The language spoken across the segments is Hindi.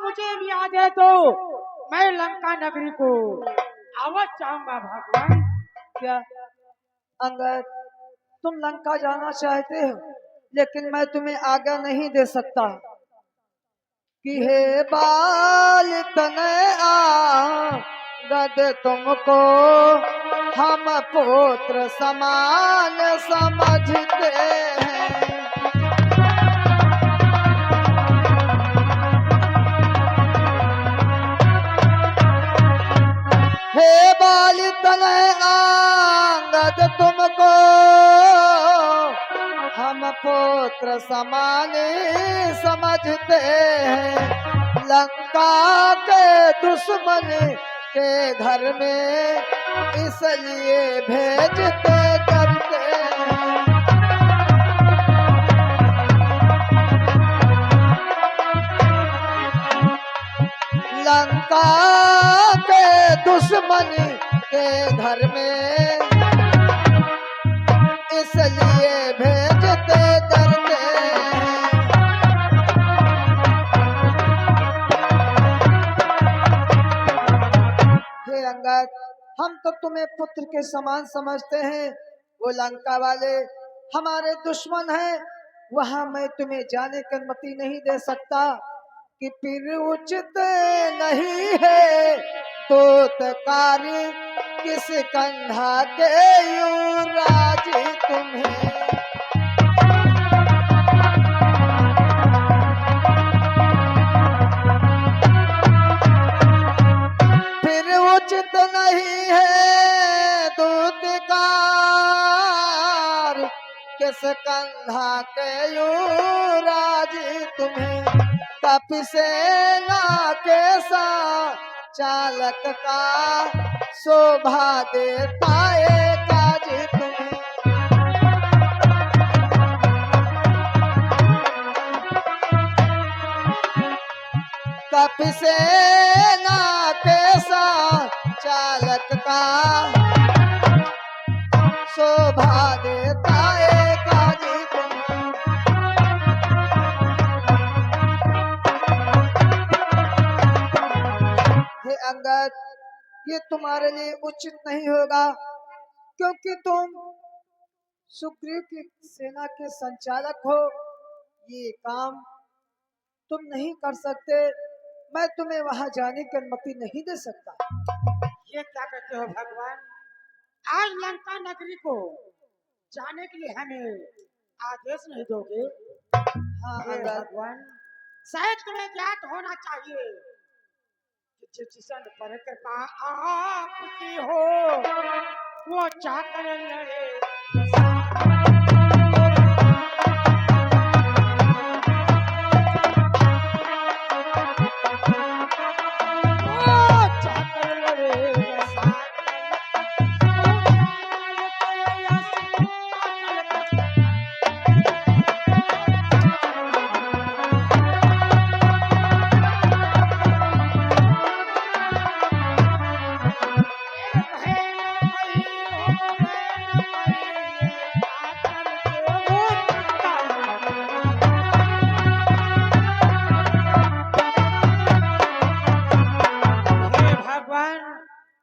मुझे भी आ जाए तो मैं लंका नगरी को अवश्य चाहूंगा भगवान। क्या अंगद, तुम लंका जाना चाहते हो, लेकिन मैं तुम्हें आज्ञा नहीं दे सकता कि हे बाल तनया गद तुमको हम पुत्र समान समझते हैं। हे बाल तनया गद तुमको हम पुत्र समान समझते हैं। लंका के दुश्मन के घर में इसलिए भेजते करते हैं। लंका के दुश्मन के घर में इसलिए भेजते करते हैं। हे अंगद, हम तो तुम्हें पुत्र के समान समझते हैं। वो लंका वाले हमारे दुश्मन हैं, वहां मैं तुम्हें जाने की अनुमति नहीं दे सकता कि फिर उचित नहीं है दूत कार्य किस कंधा के युवराज तुम्हें। फिर उचित नहीं है दूतकार किस कंधा के युवराज तुम्हें। कपि सेना के सा चालक का शोभा देता है काज तुम्हें। कपि सेना के सा चालक का शोभा देता है काज तुम्हें। हे अंगद, ये तुम्हारे लिए उचित नहीं होगा, क्योंकि तुम सुग्रीव की सेना के संचालक हो। ये काम तुम नहीं कर सकते। मैं तुम्हें वहां जाने की अनुमति नहीं दे सकता। ये क्या कहते हो भगवान? आज लंका नगरी को जाने के लिए हमें आदेश नहीं दोगे? हाँ हे अंगद, भगवान, शायद तुम्हें ज्ञात होना चाहिए कि जिसन पर कृपा आपकी हो वो चाकर लड़े।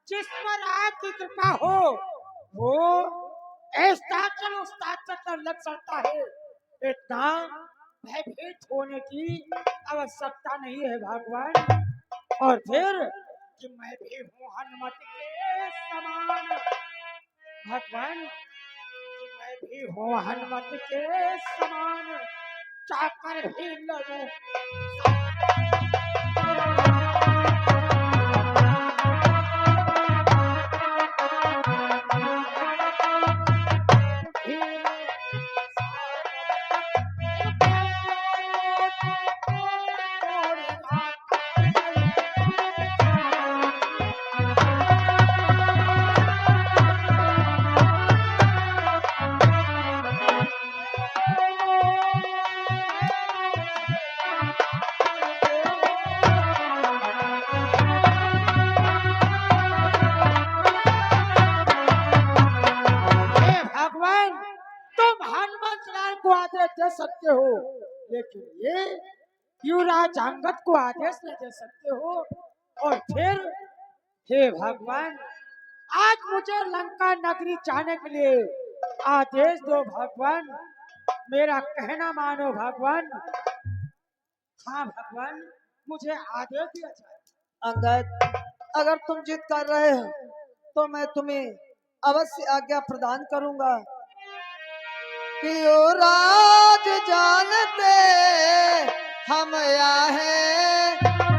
जिस पर आपकी कृपा हो वो अस्ताचल उस्ताचल कर लग सकता है। इतना भयभीत होने की आवश्यकता नहीं है भगवान। और फिर कि मैं भी हूँ हनुमत के समान भगवान, कि मैं भी हूँ हनुमत के समान चाकर भी लड़ूं। दे सकते हो, लेकिन ये युवराज अंगद को आदेश न दे सकते हो? और फिर हे भगवान, आज मुझे लंका नगरी जाने के लिए आदेश दो भगवान। मेरा कहना मानो भगवान। हाँ भगवान, मुझे आदेश दिया जाए। अंगद, अगर तुम जिद कर रहे हो तो मैं तुम्हें अवश्य आज्ञा प्रदान करूंगा कि ओ राज जानते हम है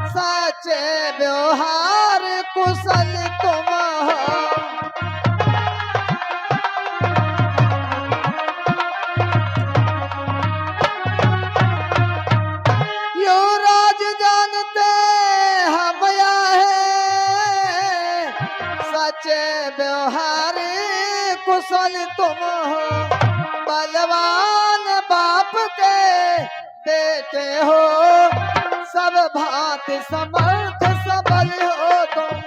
सच्चे व्यवहार कुशल तुम हो। यो राज जानते हम है सच्चे व्यवहार कुशल तुम हो। बलवान बाप के बेटे हो, सब भांत समर्थ सबल हो तुम।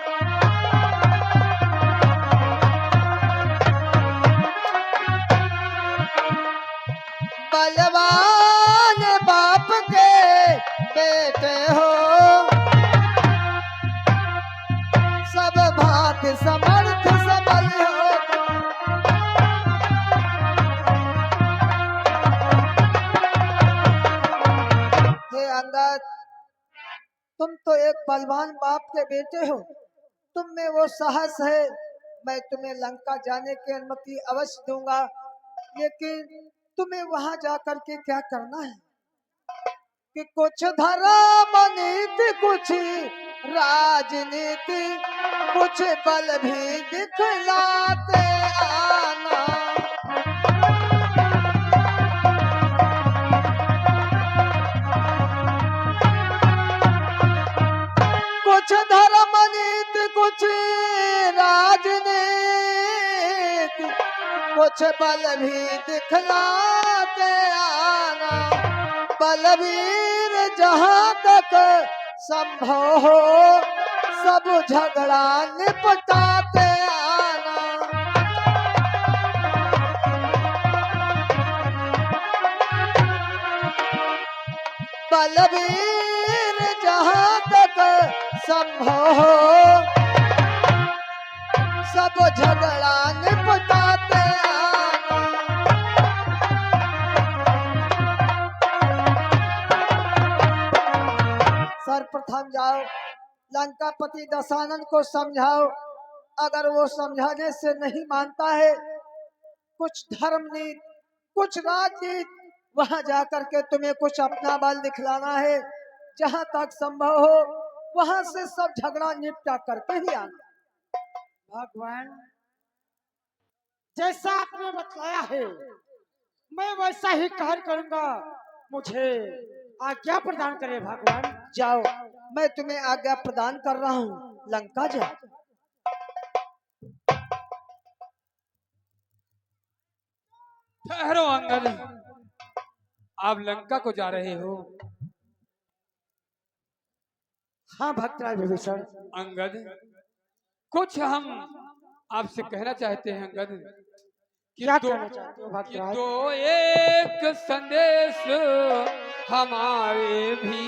बलवान बाप के बेटे हो, सब भांत समर्थ सबल हो तुम। हे अंगद, तुम तो एक बलवान बाप के बेटे हो, तुम में वो साहस है। मैं तुम्हें लंका जाने की अनुमति अवश्य दूंगा, लेकिन तुम्हें वहां जाकर के क्या करना है कि कुछ धर्म नीति, कुछ राजनीति, कुछ बल भी दिखलाते आना। कुछ धर्म नीति, कुछ राजनीति, कुछ बल भी दिखलाते आना। बलवीर जहाँ तक संभव हो, सब झगड़ा निपटाते आना। बलवीर जहाँ तक संभव हो, सब झगड़ा निपटाते आना। सर्वप्रथम जाओ लंकापति दशानन को समझाओ। अगर वो समझाने से नहीं मानता है, कुछ धर्म नीति, कुछ राजनीति, वहां जाकर के तुम्हें कुछ अपना बल दिखलाना है। जहां तक संभव हो वहां से सब झगड़ा निपटा करके ही आना। भगवान, जैसा आपने बतलाया है मैं वैसा ही कार्य करूंगा। मुझे आज्ञा प्रदान करें भगवान। जाओ, मैं तुम्हें आज्ञा प्रदान कर रहा हूँ, लंका जाओ। ठहरो अंगद, आप लंका को जा रहे हो? हाँ भक्तराज विभीषण। अंगद, कुछ हम आपसे कहना चाहते हैं अंगद कि क्या कहना चाहते हो कि भक्तराज? दो एक संदेश हमारे भी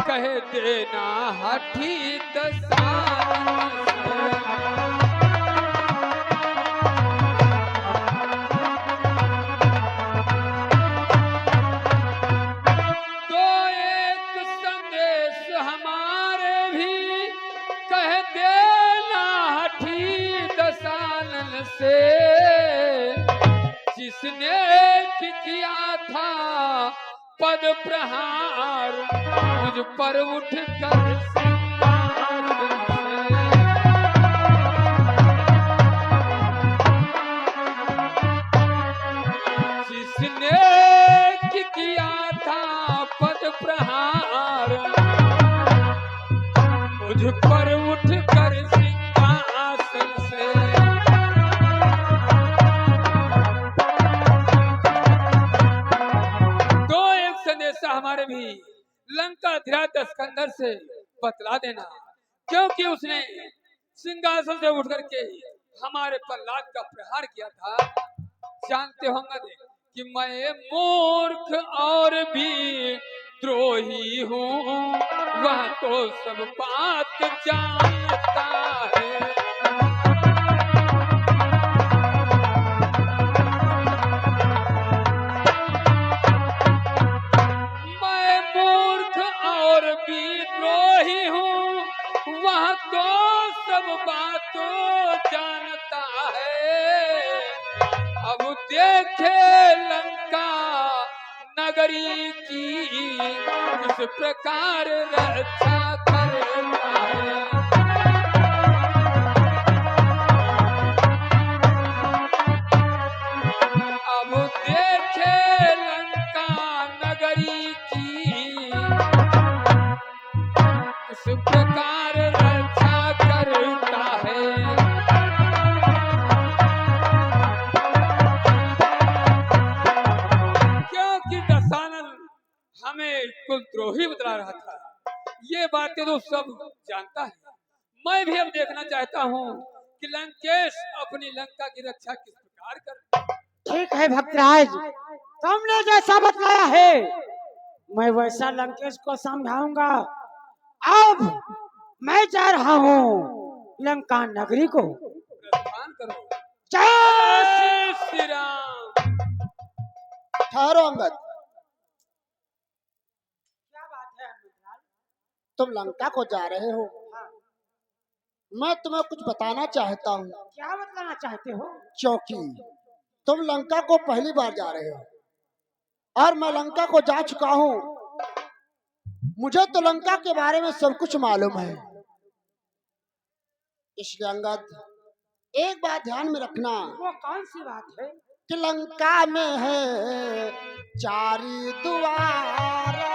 कह देना हठी दसानन से। तो एक संदेश हमारे भी कह देना हठी दसानन से, जिसने किया था पद प्रहार मुझ पर उठ कर सिंहासन से। जिसने किया था पद प्रहार मुझ पर उठ कर सिंहासन से। तो एक संदेशा हमारे भी लंका धीराज स्कंदर से बतला देना, क्योंकि उसने सिंहासन से उठ करके हमारे पर लात का प्रहार किया था। जानते होंगे कि मैं मूर्ख और भी द्रोही हूँ वह तो सब बात जानता है। मैं मूर्ख और विद्रोही हूँ वह तो सब बातों जानता है। अब देखे लंका नगरी की किस प्रकार रक्षा करता है। अब देखे लंका नगरी की किस प्रकार रक्षा करता है। क्योंकि दशानन हमें कुलद्रोही बतला रहा था, ये बातें तो सब जानता है। मैं भी अब देखना चाहता हूँ कि लंकेश अपनी लंका की रक्षा किस प्रकार कर। ठीक है भक्तराज, तुमने जैसा बतलाया है मैं वैसा लंकेश को समझाऊंगा। अब मैं जा रहा हूँ लंका नगरी को। प्रस्थान करो। जय श्री राम। ठहरो अंगद, क्या बात है अनुराग? तुम लंका को जा रहे हो। मैं तुम्हें कुछ बताना चाहता हूँ, क्या बतलाना चाहते हो? क्योंकि तुम लंका को पहली बार जा रहे हो और मैं लंका को जा चुका हूँ। मुझे तो लंका के बारे में सब कुछ मालूम है। इसलिए अंगद, एक बात ध्यान में रखना वो कौन सी बात है? कि लंका में है चारी द्वार।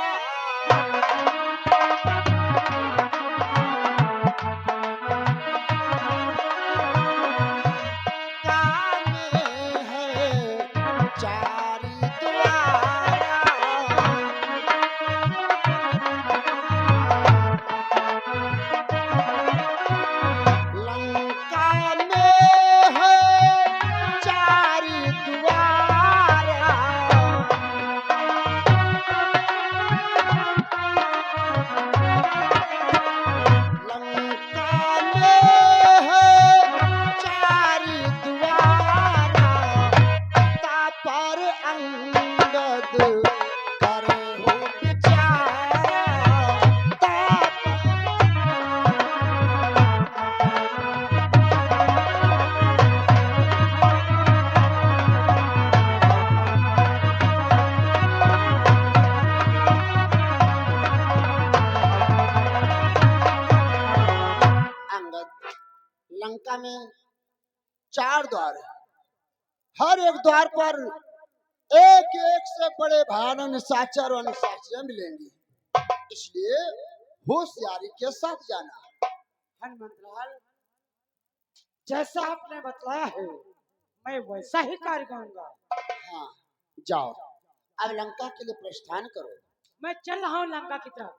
लंका में 4 द्वार है। हर एक द्वार पर एक एक से बड़े भयानक निशाचर और निशाचरें मिलेंगी, इसलिए होशियारी के साथ जाना। हनुमंतलाल, जैसा आपने बतलाया है मैं वैसा ही कार्य करूंगा। हाँ, जाओ, अब लंका के लिए प्रस्थान करो। मैं चल रहा हूँ लंका की तरफ।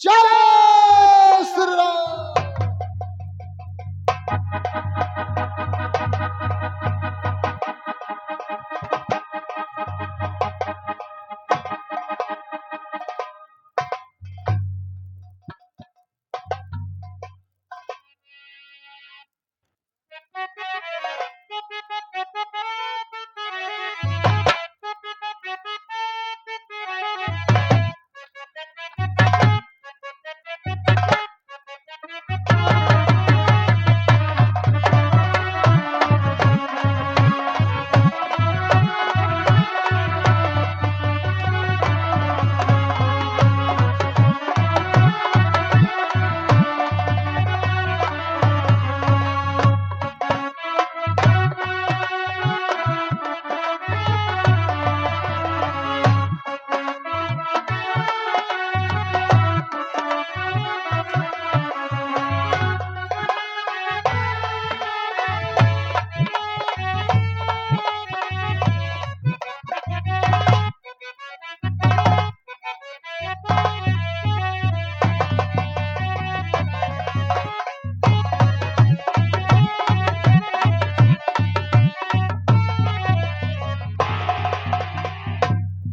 जय श्री राम।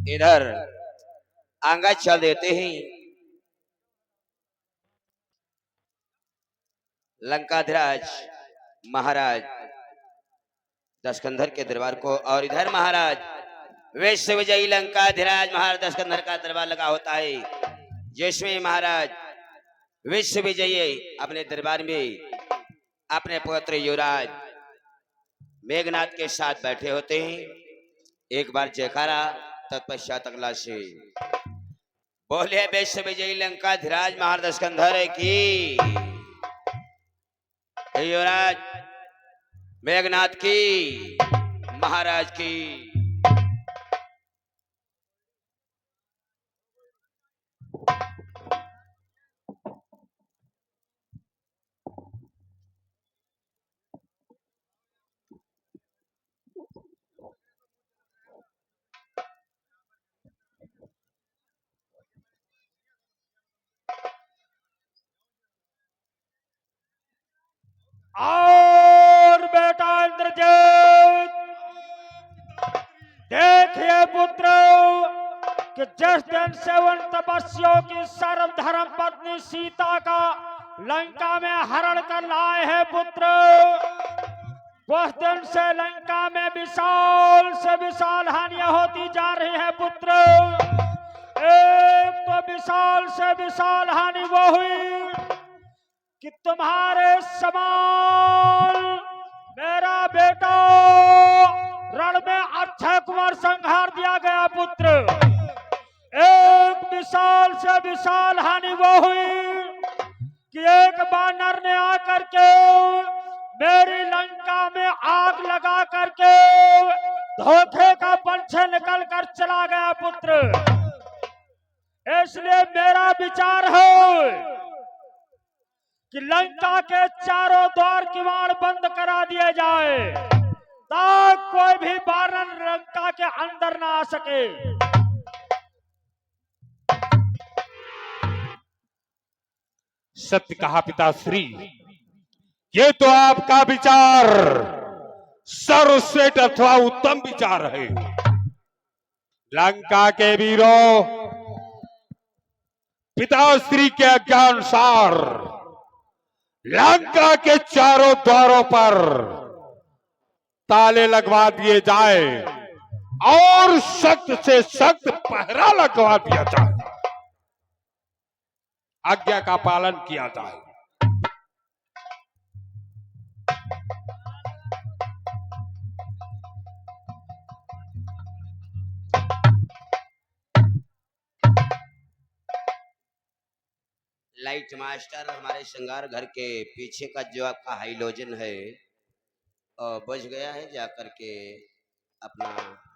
इधर आगे चल देते हैं लंकाधिराज महाराज दशकंधर के दरबार को। और इधर महाराज विश्व विजयी लंकाधिराज महाराज दशकंधर का दरबार लगा होता है, जिसमें महाराज विश्व विजयी अपने दरबार में अपने पुत्र युवराज मेघनाथ के साथ बैठे होते हैं। एक बार जयकारा तत्पश्चात अगला से बोले विश्व विजयी लंकाधिराज महाराज दशकंधर की, युवराज मेघनाथ की, महाराज की। और बेटा इंद्रजीत, देखिए पुत्र कि जिस दिन से उन तपस्वियों की सर्वधर्म पत्नी सीता का लंका में हरण कर लाए हैं पुत्र, उस दिन से लंका में विशाल से विशाल हानियां होती जा रही है पुत्र। एक तो विशाल से विशाल हानि वो हुई कि तुम्हारे समान मेरा बेटा रण में अक्षय कुमार संहार दिया गया पुत्र। एक विशाल से विशाल हानि वो हुई कि एक बानर ने आकर के मेरी लंका में आग लगा करके धोखे का पंछी निकल कर चला गया पुत्र। इसलिए मेरा विचार है कि लंका के चारों द्वार किवाड़ बंद करा दिए जाए ताकि कोई भी बानर लंका के अंदर ना आ सके। सत्य कहा पिताश्री, ये तो आपका विचार सर्वश्रेष्ठ अथवा उत्तम विचार है। लंका के वीरों, पिताश्री के आज्ञानुसार लंका के चारों द्वारों पर ताले लगवा दिए जाए और सख्त से सख्त पहरा लगवा दिया जाए, आज्ञा का पालन किया जाए। लाइट मास्टर, हमारे श्रृंगार घर के पीछे का जो आपका हाइलोजन है बुझ गया है, जाकर के अपना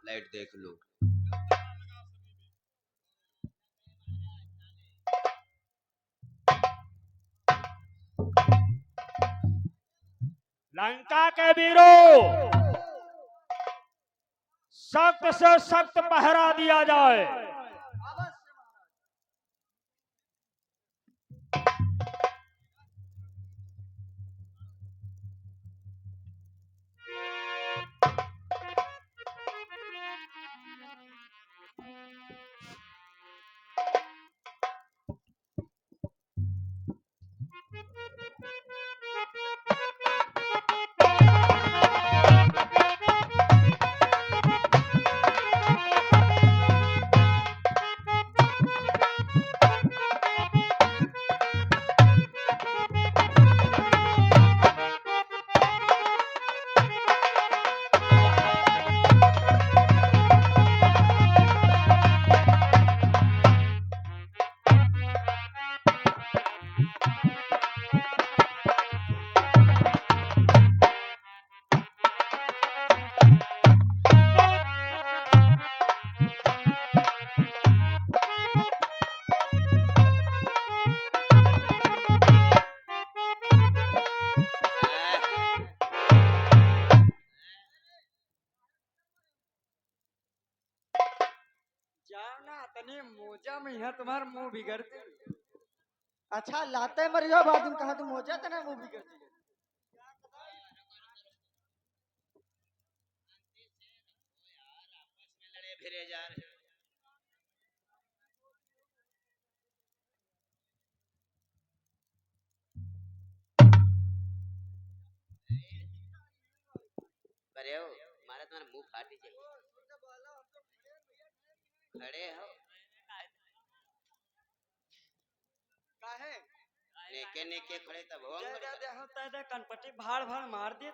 लाइट देख लो। लंका के वीरों, सख्त से सख्त पहरा दिया जाए। मोजा में है तुम्हार मुंह बिगड़ते। अच्छा लाते मरियो बादम कहा तुम मोजा तना मुंह बिगड़ती है। फिरे जा रहे लीजिए। खड़े हो काहे नेके नेके खड़े तब हो जय जय जय होता है कनपट्टी भाड़ भाड़ मार दे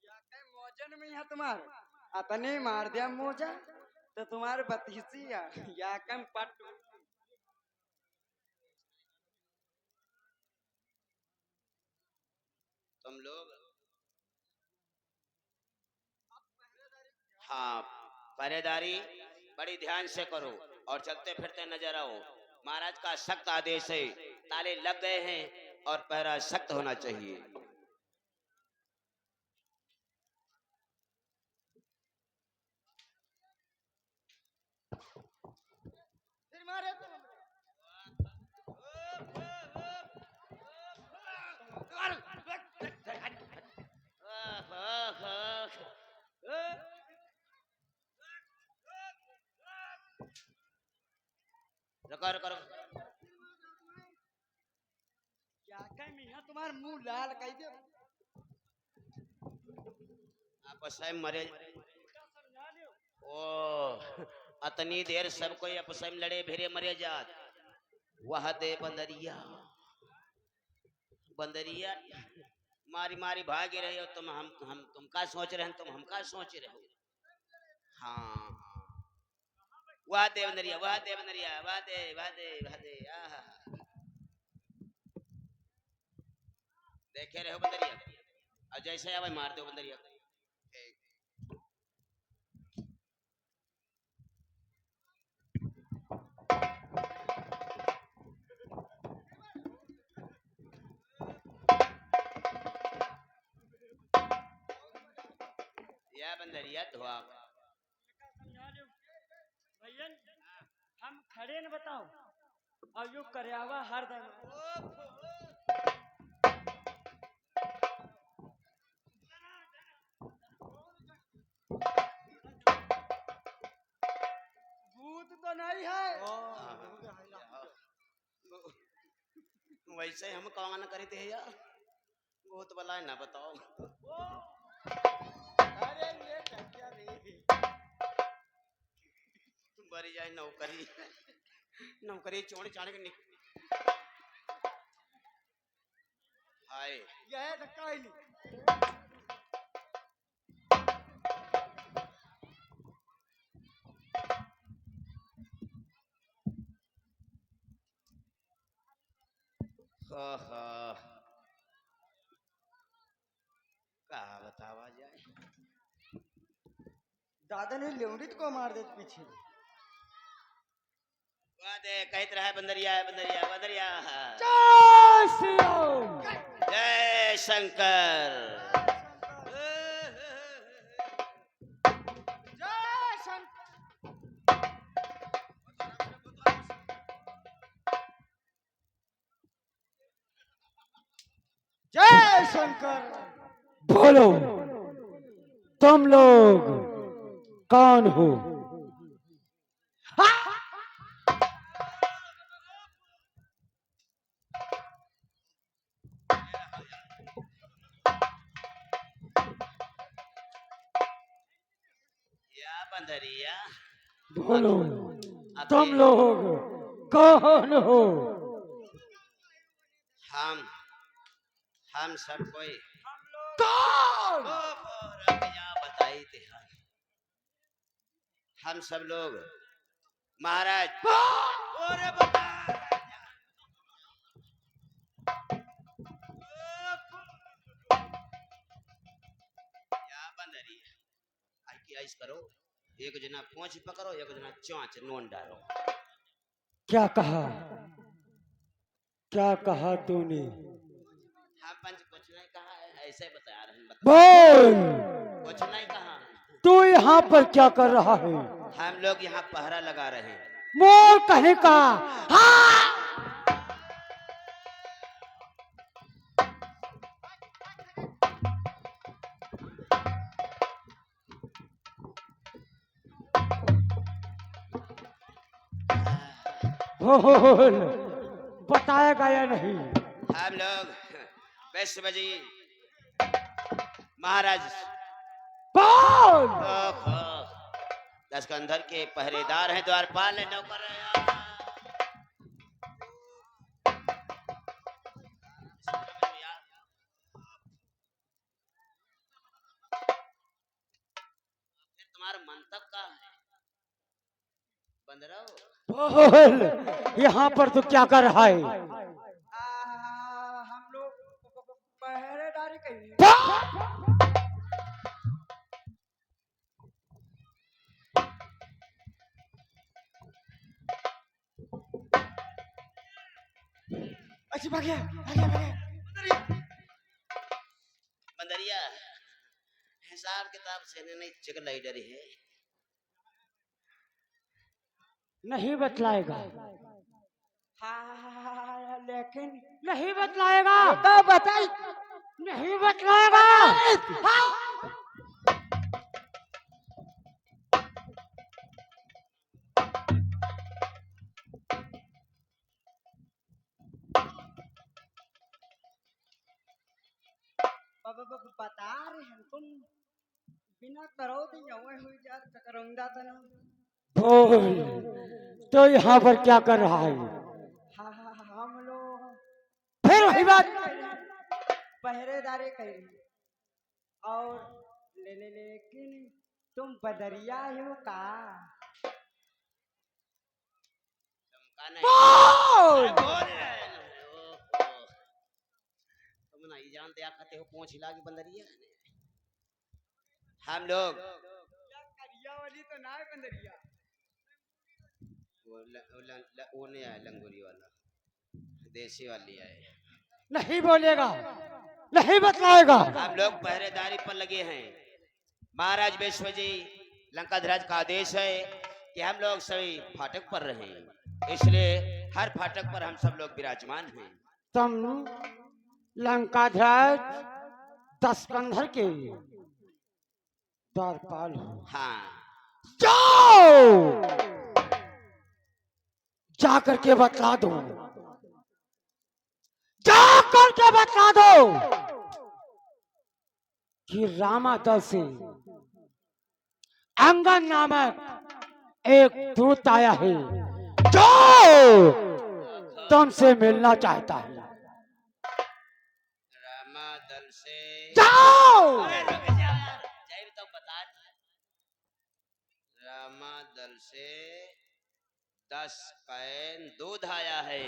या के मोजन में है तुम्हार अपने मार दिया मोजा तो तुम्हारे बतीसी या कम पट तुम लोग। हाँ, पहरेदारी बड़ी ध्यान से करो और चलते फिरते नजर आओ। महाराज का सख्त आदेश है, ताले लग गए हैं और पहरा सख्त होना चाहिए। फिर मारे रुको रुको रुको। क्या कह मियां तुम्हार मुंह लाल कह दे आपस में मरे। ओ अतनी देर सब कोई आपस में लड़े भिड़े मरे जात। वह दे बंदरिया बंदरिया मारी मारी भागे रहे हो तुम। हम तुम का सोच रहे हैं, तुम हम का सोच रहे हो। हाँ वाह दे बंदरिया, वाह दे बंदरिया, वाह दे वाह दे वाह दे। आहा देखे रहे हो बंदरिया, और जैसे आवे मार दो बंदरिया। या बंदरिया धुआ भैया हम खड़े न बताओ और यो करयावा हर दम भूत तो नहीं है वैसे हम कौन करे थे यार, बहुत बला ना बताओ। अरे ये क्या रे बरी जाए नौकरी नौकरी चोड़ चाड़ के हाय यह धक्का ही नहीं का बतावा जाए। दादा ने लेवड़ित को मार दे पीछे वाह दे कहत रहा है बंदरिया बंदरिया बंदरिया। जय श्री राम। जय शंकर। जय शंकर जय शंकर। बोलो तुम लोग कौन हो? या बंदरिया बोलो तुम लोग कौन हो? हम सब कोई कौन? या बताई थे हम सब लोग महाराज। अरे बता या बंदरिया आई की आइस करो। एक जना पोंछ पकड़ो, एक जना चोंच नोन डालो। क्या कहा? क्या कहा तूने? हाँ पंच कुछ नहीं कहा है, ऐसे बता रहे हैं। बोल कुछ नहीं कहा। तू यहाँ पर क्या कर रहा है? हम लोग यहाँ पहरा लगा रहे हैं। मोर कहे का? हाँ! बोल बताया गया नहीं। हम लोग 20 बजे महाराज ओहो, दस्कंधर के पहरेदार हैं, द्वारपाल है, नौकर है यार। फिर तुम्हारा मंतव्य का है बंदरो? बोल, यहाँ पर तू क्या कर रहा है? हम लोग पहरेदारी करेंगे। अच्छा भाग गया, भाग गया, भाग गया। बंदरिया, हिसाब किताब से नहीं चिकन लाइडर है। नहीं बतलाएगा, हाँ लेकिन नहीं बतलाएगा, तो बताई। नहीं बतलाएगा। बता रहे हैं तुम बिना करो तो यहाँ हुई जा करूंगा तो ना। बोल, तो यहाँ पर क्या कर रहा है? हाँ हाँ हम लोग फिर वही बात। पहरेदारी करें और लेकिन तुम बदरिया हो का? तुमका नहीं बोल, बोल रहे हैं। ओहो, तुम नहीं जानते आ खाते हो पूंछ हिला की बंदरिया ने। हम लोग करिया वाली तो ना है बंदरिया। वो नहीं आया, लंगोरी वाला देसी वाली आए। नहीं बोलेगा, नहीं बतलाएगा। हम लोग पहरेदारी पर लगे हैं। महाराज विश्वजी लंकाधराज का आदेश है कि हम लोग सभी फाटक पर रहें, इसलिए हर फाटक पर हम सब लोग विराजमान हैं। तुम लंकाधराज दस्कंधर के द्वारपाल हो। हाँ, जाओ, जा करके बतला दो, जा करके बतला दो कि रामादल से अंगन नामक एक दूत आया है जो तुमसे मिलना चाहता है। रामादल से जाओ, अरे रुक जा यार, जय तो बता दे। रामादल से 10 कैन दूध आया है।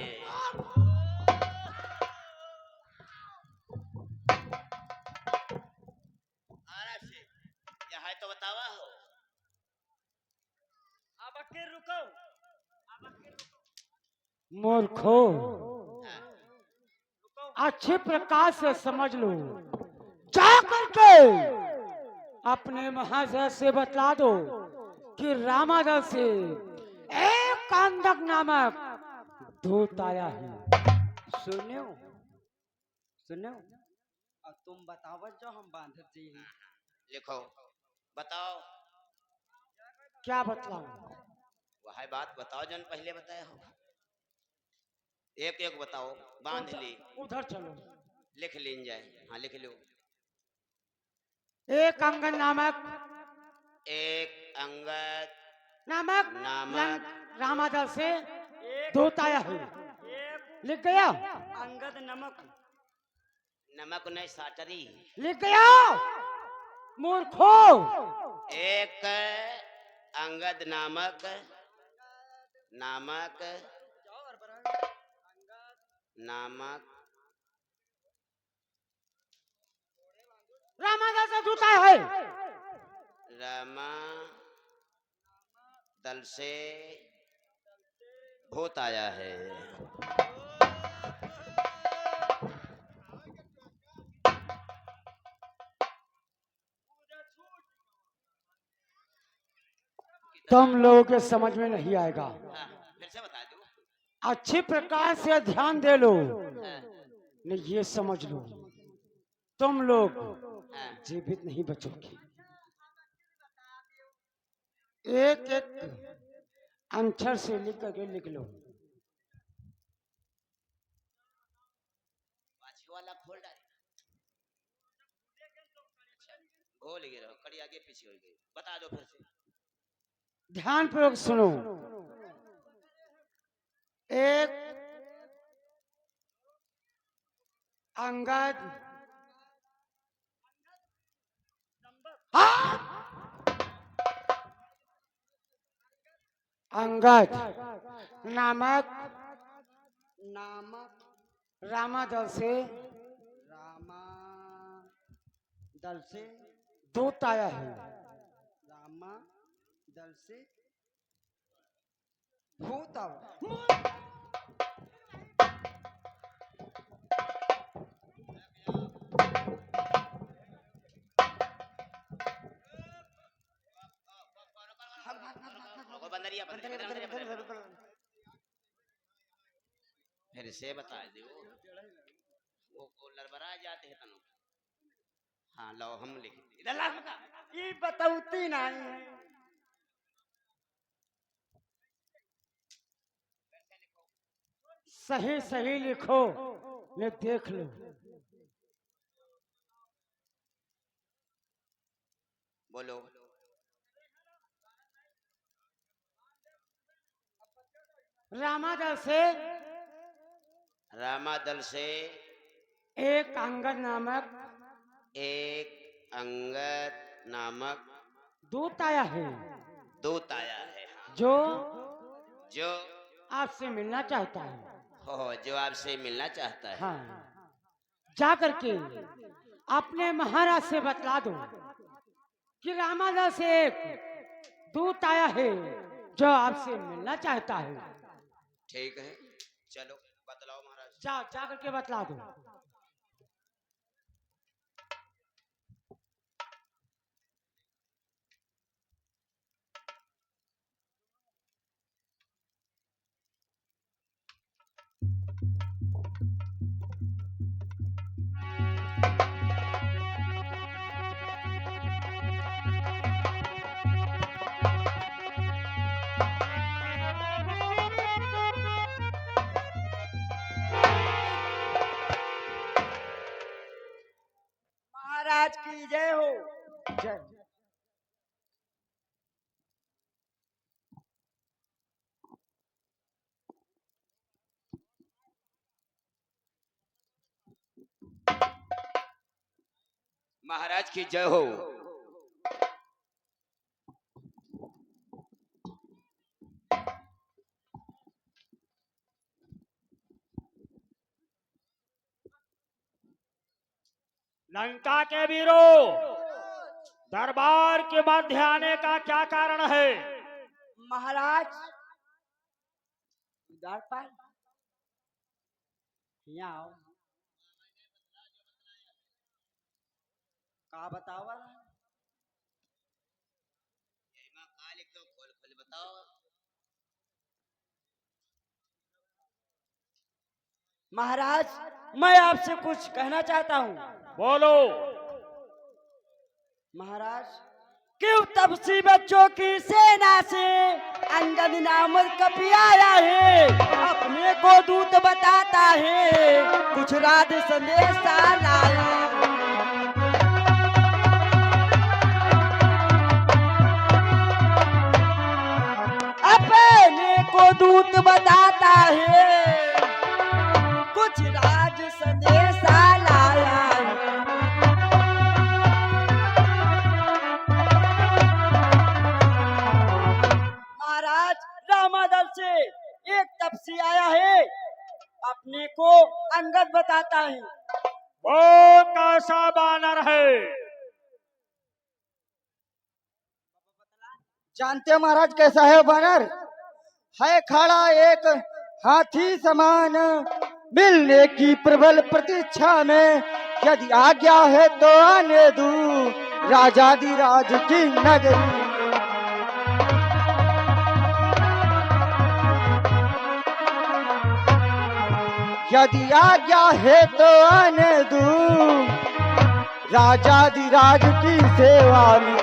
यहाँ तो बतावा हो। अब के रुको, मूर्खो, हाँ, अच्छे प्रकार से समझ लो, जा करके अपने महाशय से बतला दो कि रामादल से एक कांदक नामक दूत आया है। सुनो सुनो और तुम बताओ जो हम बांधर जी हैं। लिखो, बताओ। क्या बतलाऊं? वह बात बताओ जन पहले बताया हो। एक एक बताओ, बांध ली, उधर चलो। लिख लीन जाए। हाँ लिख लो। एक अंगन नामक एक अंगद नामक नामक रामादल से एक दूत आया है। एक लिख गया, अंगद नमक नमक नहीं साटरी। लिख गया मूर्खो। एक अंगद नामक नामक नामक रामादल से दूत आया है। रमा दल से भूत आया है। तुम लोगों के समझ में नहीं आएगा, हाँ, फिर से बता दो। अच्छी प्रकार से ध्यान दे लो, हाँ, नहीं ये समझ लो तुम लोग हाँ, जीवित नहीं बचोगे। एक एक अक्षर से लिख करके लिख लो। पाछे वाला खोल डाले। भूल गए रहो, कड़ी आगे पीछे हो गई, बता दो फिर से। ध्यान पूर्वक सुनो। एक अंगद अंगद नामक रामादल से रामा दल से दूत आया है। रामा दल से भूत आवा। वो बंदरिया फिर से बता दो, वो लड़बड़ा जाते हैं तनु। हाँ लो हम लिख इधर ला मका। ये बताऊती नहीं है। सही सही लिखो, ने देख लो। बोलो। रामादल से रामादल से एक अंगद नामक दूत आया है, दूत आया है। हाँ। जो आपसे मिलना चाहता है। हो जो आपसे मिलना चाहता है। हाँ, जा करके अपने महाराज से बतला दो कि रामादल से एक दूत आया है जो आपसे मिलना चाहता है। ठीक है, चलो बतलाओ महाराज। जा करके बतला दो। महाराज की जय हो। जय। महाराज की जय हो। लंका के वीरों, दरबार के मध्य आने का क्या कारण है? महाराज उधर पर यहाँ आओ। का बतावा? खोल बताओ। महाराज मैं आपसे कुछ कहना चाहता हूँ। बोलो। महाराज क्यों तपसी बच्चों की सेना से अंगद नामक कपि आया है, अपने को दूत बताता है, कुछ राज संदेशा लाया। अपने को दूत बताता है, कुछ राज संदेशा लाया। महाराज रामादल से एक तपसी आया है, अपने को अंगद बताता है। वो कैसा बानर है? जानते हैं महाराज कैसा है बानर? है खड़ा एक हाथी समान, मिलने की प्रबल प्रतीक्षा में, यदि आज्ञा है तो आने दूं राजाधिराज की नगरी। यदि आज्ञा है तो आने दूं राजाधिराज की सेवा में।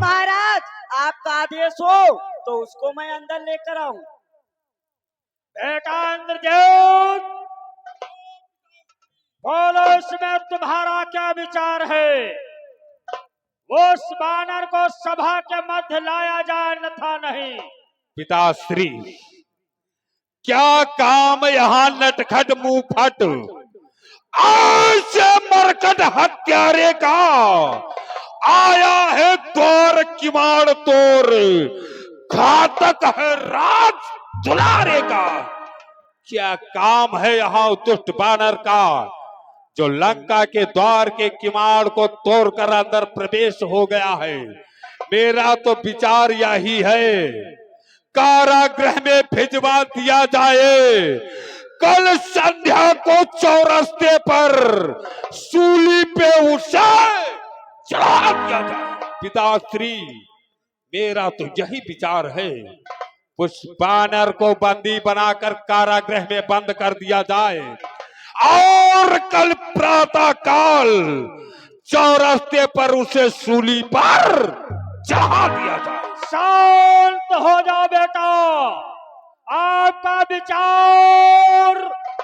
महाराज आपका आदेश हो तो उसको मैं अंदर लेकर आऊं। बेटा इंद्रजीत, बोलो इसमें तुम्हारा क्या विचार है? उस बानर को सभा के मध्य लाया जाए अन्यथा नहीं। पिताश्री, क्या काम यहाँ नटखट मुंहफट ऐसे मरकट हत्यारे का आया है द्वार किवाड़ तोड़, घातक है राज दुलारे का। क्या काम है यहाँ दुष्ट बानर का जो लंका के द्वार के किवाड़ को तोड़कर अंदर प्रवेश हो गया है? मेरा तो विचार यही है, कारागृह में भिजवा दिया जाए। कल संध्या को चौरस्ते पर सूली पे उसे चढ़ा दिया जाए। पिताश्री, मेरा तो यही विचार है, उस बानर को बंदी बनाकर कारागृह में बंद कर दिया जाए और कल प्रातः काल चौरस्ते पर उसे सूली पर चढ़ा दिया जाए। शांत हो जाओ बेटा, आपका विचार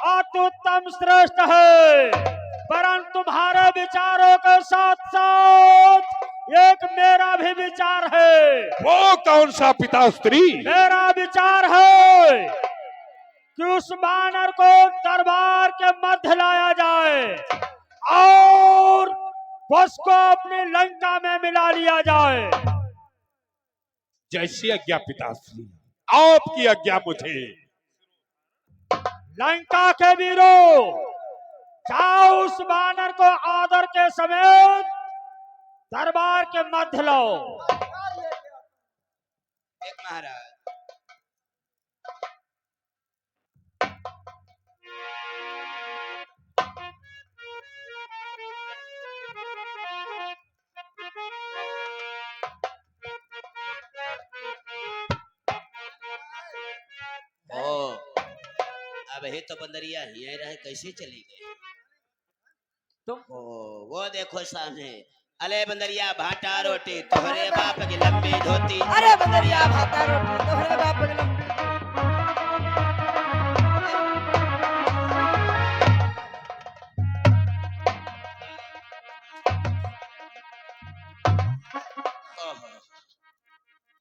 अत्युत्तम श्रेष्ठ है, परंतु तुम्हारे विचारों के साथ साथ एक मेरा भी विचार है। वो कौन सा पिताश्री? मेरा विचार है कि उस बानर को दरबार के मध्य लाया जाए और उसको अपनी लंका में मिला लिया जाए। जैसी आज्ञा पिताश्री, आपकी आज्ञा मुझे। लंका के वीरों, जाओ उस बानर को आदर के समेत दरबार के मध्य लाओ। एक महाराज, ओ अब ही तो बंदरिया यहीं रहे, कैसे चली गई? तुम वो देखो सामने, अले बंदरिया भाटा रोटी तोहरे बाप की लंबी धोती। अरे बंदरिया भाता रोटी तोहरे बाप के लंबी। ओहो,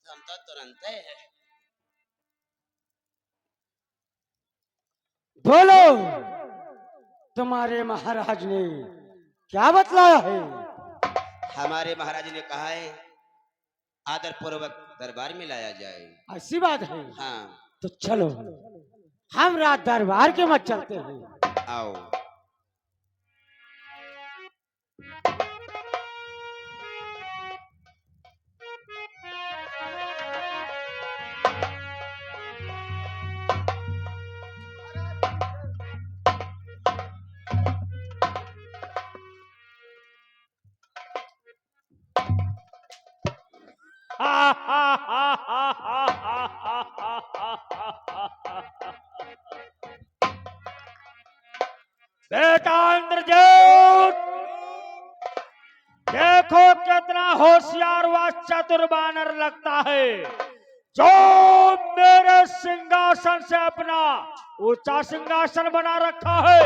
हम तो तुरंत है। बोलो, तुम्हारे महाराज ने क्या बतलाया है? हमारे महाराज ने कहा है आदर पूर्वक दरबार में लाया जाए। ऐसी बात है? हाँ, तो चलो हम रात दरबार के मत चलते हैं। आओ। बेटा इंद्रजीत, देखो कितना होशियार व चतुर बानर लगता है, जो मेरे सिंहासन से अपना ऊंचा सिंहासन बना रखा है।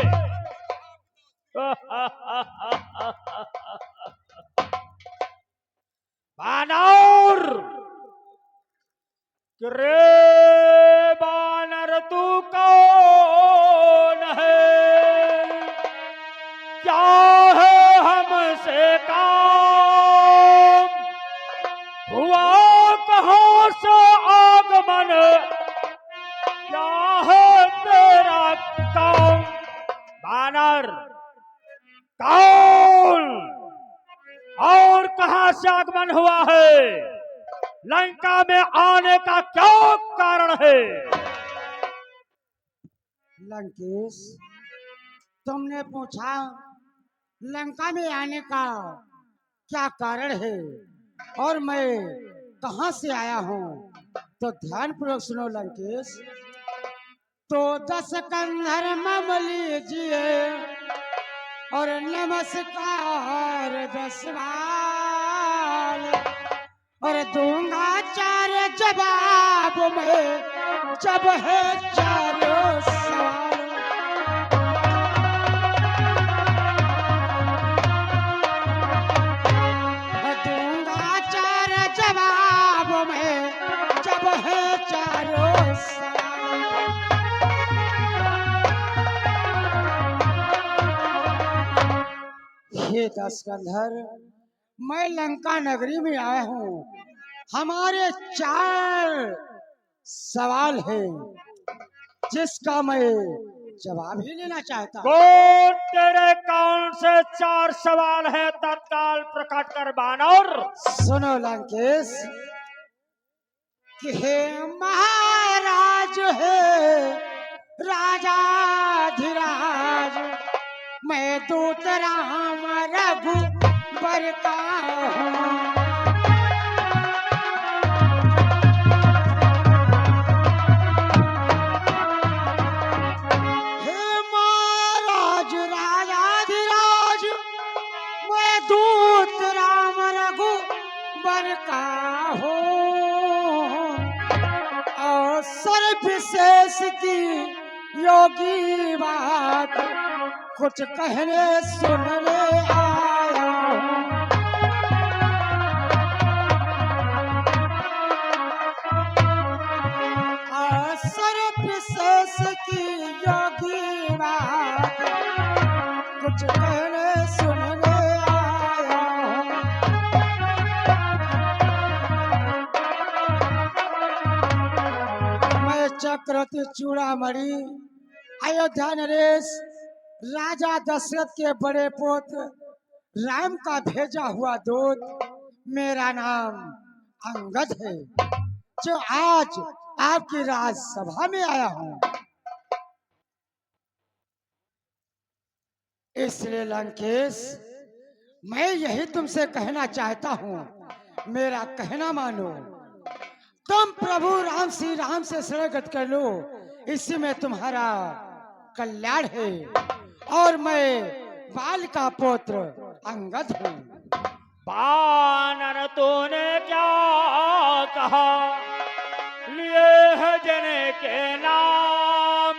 बानर, रे बानर तू कौन है? क्या है हमसे काम? हुआ कहाँ से आगमन? क्या है तेरा काम? बानर कौन और कहाँ से आगमन हुआ है? लंका में आने का क्या कारण है? लंकेश, तुमने पूछा लंका में आने का क्या कारण है और मैं कहां से आया हूं, तो ध्यान पूर्वक सुनो लंकेश। तो 10 कंधर मम लीजिए और नमस्कार 10 बार, और दूंगा 4 जवाब में जब है 4 सवाल। दशकंधर, मैं लंका नगरी में आया हूँ। हमारे 4 सवाल है जिसका मैं जवाब ही लेना चाहता हूँ। कौन तेरे कौन से 4 सवाल है तत्काल प्रकट कर बानर। सुनो लंकेश कि हे महाराज है राजा धीराज, मैं दूत राम रघुबर का हूँ। हे महाराज राजाधिराज, मैं दूत राम रघुबर का हूँ और सर्व विशेष की योगी बात कुछ कहने सुनने आया हूँ। और सर्व विशेष की योगी बात कुछ कहने सुनने आया हूँ। मैं चक्रवर्ती चूड़ामणि अयोध्या नरेश राजा दशरथ के बड़े पुत्र राम का भेजा हुआ दूत, मेरा नाम अंगद है, जो आज आपकी राजसभा में आया हूँ। इसलिए लंकेश, मैं यही तुमसे कहना चाहता हूँ, मेरा कहना मानो। तुम प्रभु राम श्री राम से शरणगत कर लो, इसी में तुम्हारा कल्याण है। और मैं बाल का पुत्र अंगद हूँ। बानर तूने क्या कहा, लिए है जने के नाम,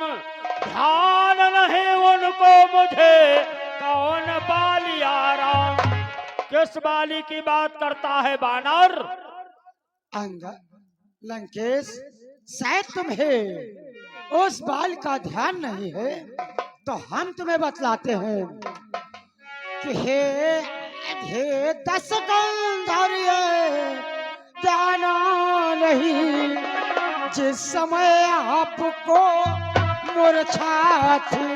ध्यान नहीं उनको मुझे कौन बालिया राम। किस बाली की बात करता है बानर। अंगद, लंकेश, शायद तुम्हें उस बाल का ध्यान नहीं है, तो हम तुम्हें बतलाते हैं कि हे दशकंधर, ध्यान नहीं जिस समय आपको मूर्छा थी।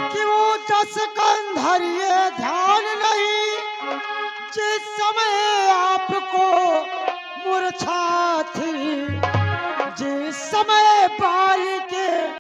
कि वो दशकंधर ध्यान नहीं जिस समय आपको मूर्छा थी, जिस समय बाल